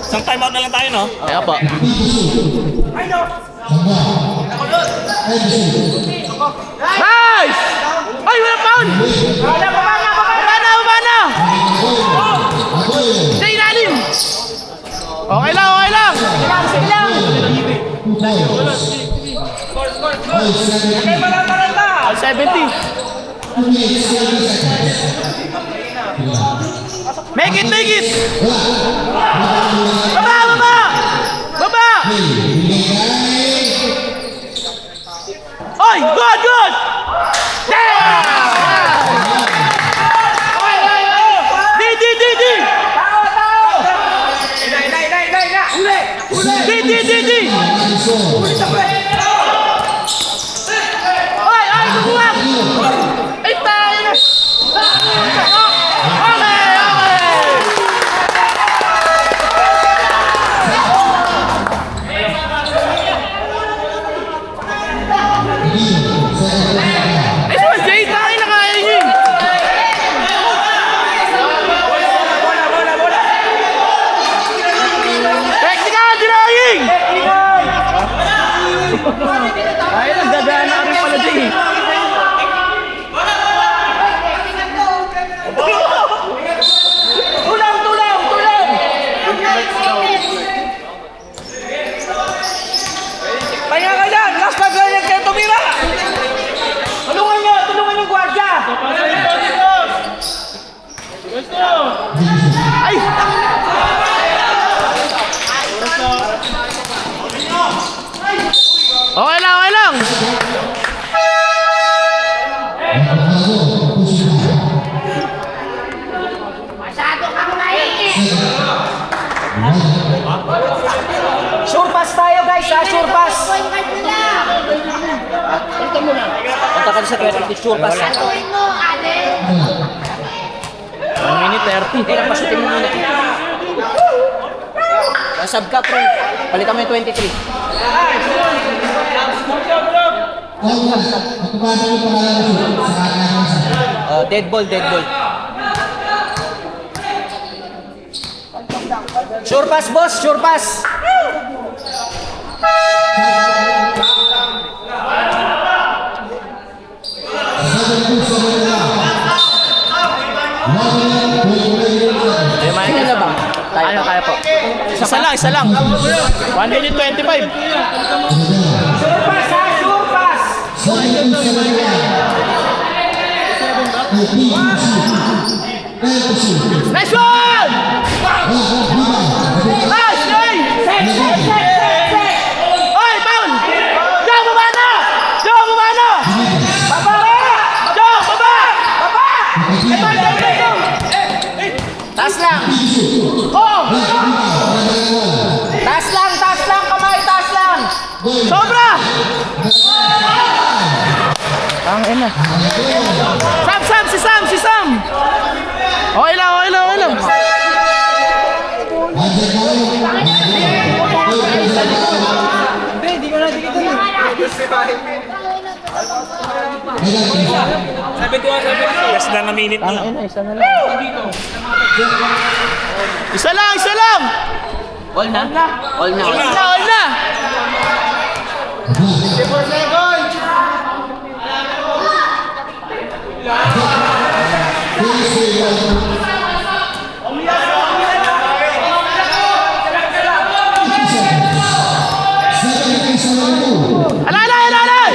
Isang time out na lang tayo, no? Kaya po. Nice! Ay, wala foul! Baba na! Sa ilalim! Okay lang, okay lang! Sige lang! Okay, parang 70. Make it! Baba! Oy, good! Damn! Di! Ay, lumuwag! Ay, tayo na! Okay! Ay, so, Jay, tayo na kaya niyo! Technical denying! Ay, nagdadaan na rin pala din. Tulang! Kaya ka dyan! Last na ganyan kayo tumira! Tulungan yung gwardiya! Ay! Okay lang! Sure pass tayo guys ha! Sure pass! Punta ka sa 20 sure pass. 1 minute 30. Hindi lang pasutin mo muna. Sub ka pre. Palitan mo yung 23. Dead ball. Sure pass, boss. Sure pass. Kaya na ba? Kaya po. Isa lang. 1 minute 25. Sure pass ha, sure pass. Nice one! Nice! Set! Oy, foul! Jong, baba na! Taas lang. Taas lang kamay, taas lang. Sobra! Ang ina. Si Sam! Okay lang. Hindi ko na dito. Sabi ko. Less than a minute na. Isa lang! All na. All na! Alay!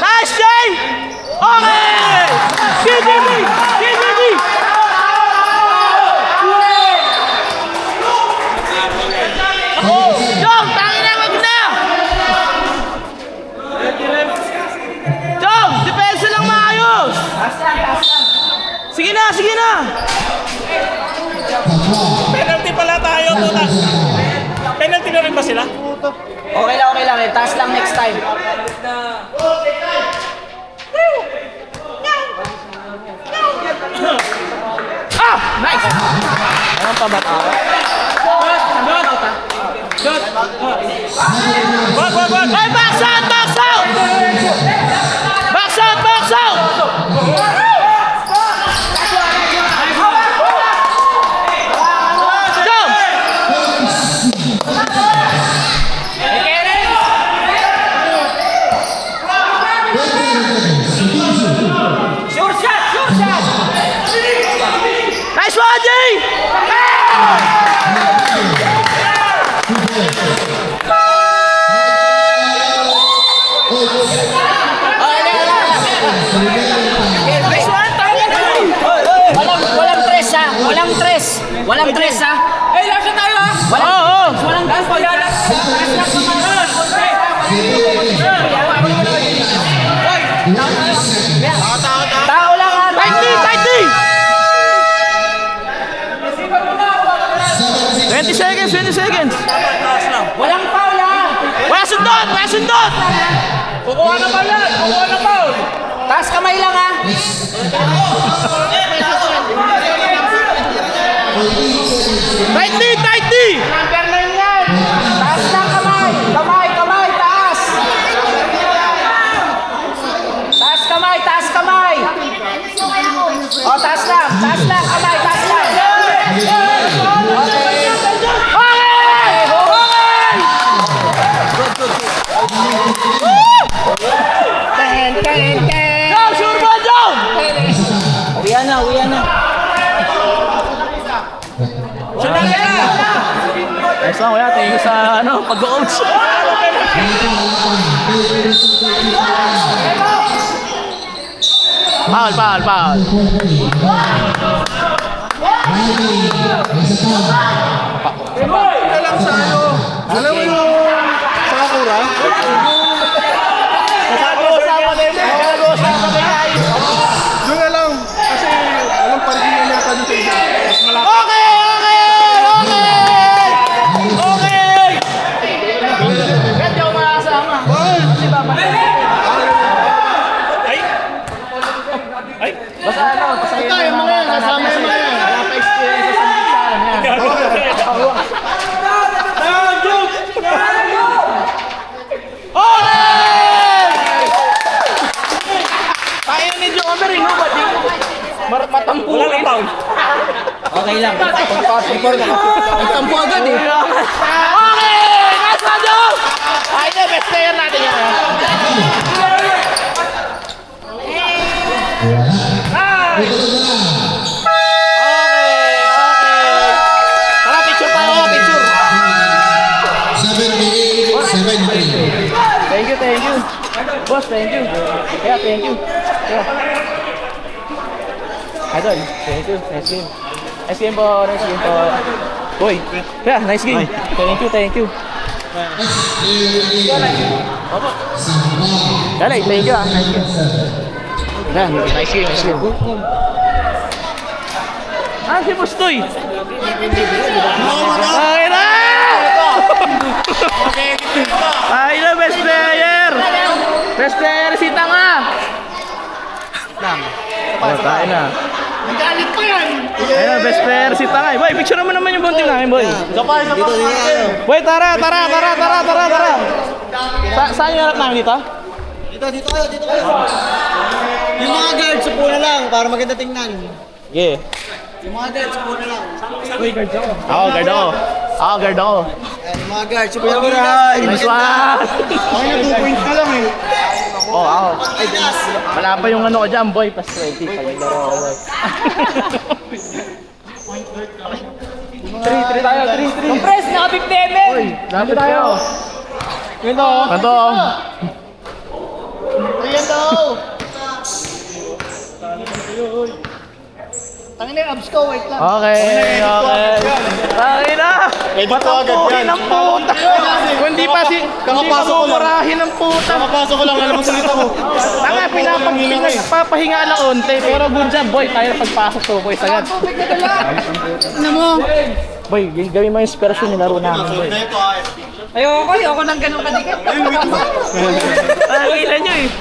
Nice, Jay! Okay! GGB! Jong, tangin na, wag na! Jong, depensa lang maayos! Sige na! Penalty pala tayo, puta. Penalty na rin ba sila? Okay lang. Taas lang next time. Nice! Anong pabata? Hey, box out! Box out! Sure shot! Sure shot! Nice one, Jay! Nice one! Walang tres ha! Walang tres! Walang tres ha! Eh, lasa tayo ha! Walang tres! Tao lang ha! Tightly! 20 seconds, 20 seconds! Walang foul ha! Wala sundot! Wala sundot! Kukuha na foul yan! Kukuha na foul! Taas kamay lang ha! Tightly! Number 9 yan! Taas lang kamay! Kamay! Taas! Taas kamay! Taas kamay! O, taas lang! Taas lang! Kamay! Taas lang! Go, sure ba, Joe? Uwian na! Ayos lang, kuya. Tingin ko sa pag-coach. Foul. Alam mo yung Sakura? Nag-uusapan din tayo. Doon na lang. Kasi walang parigilan yata dun sa isa. Mas malaki. Okay! Hindi ako makakasama. Ay! Basta Tayo mga yan. Kasama yung mga yan. Wala pa experience sa sasama yan. Tayo ni Jomer, nobody. Matampo. Wala lang foul. Okay lang. Tampo agad eh. Okay! Nice one, Joe! Ay, na, best player natin yan. Okay. Tara, picture tayo, picture. 78-73. Thank you. Boss, thank you. Yeah, thank you. Yeah. Idol, thank you. Nice game. Nice game po. Boy, yeah, nice game. Thank you. Dali, thank you. Nice game. Yeah, nice game. Si Bustoy. Ay na! Ay na, best player! Best player si Tanga! Tayo na. Nagalit pa yan. Ayun na, best player si Tanga. Boy, picture naman yung bunting namin, boy. Isa pa. Boy, tara. Saan yung harap namin dito? Dito kayo. Yung mga guards, upo na lang para maganda tingnan. Yeah. Yung mga guards, upo na lang. Ako, guard ako. Yung mga guards, upo na lang. Nice one! Ako yung 2 points na lang eh. Oh, ako. Wala pa yung ko dyan, boy. Plus 20. Paglaro ako, boy. 3 tayo. Compress, naka-50 ml! Lapit tayo. Ganito. Ayan daw. Tangin na yung abs ko, wait lang. Okay. Ay na! Patampuhin ng puta! Hindi pa mumurahin ng puta! Kakapasok ko lang, alam mo salita ko. Tanga, pinagpapahinga lang unti. Pero good job, boy. Tayo pagpasok to, boy. Sagad. Ano mo? Boy, gawin mo yung inspirasyon yung laro namin, boy. Ayoko nang ganun kadikit. Ay, ilan nyo eh.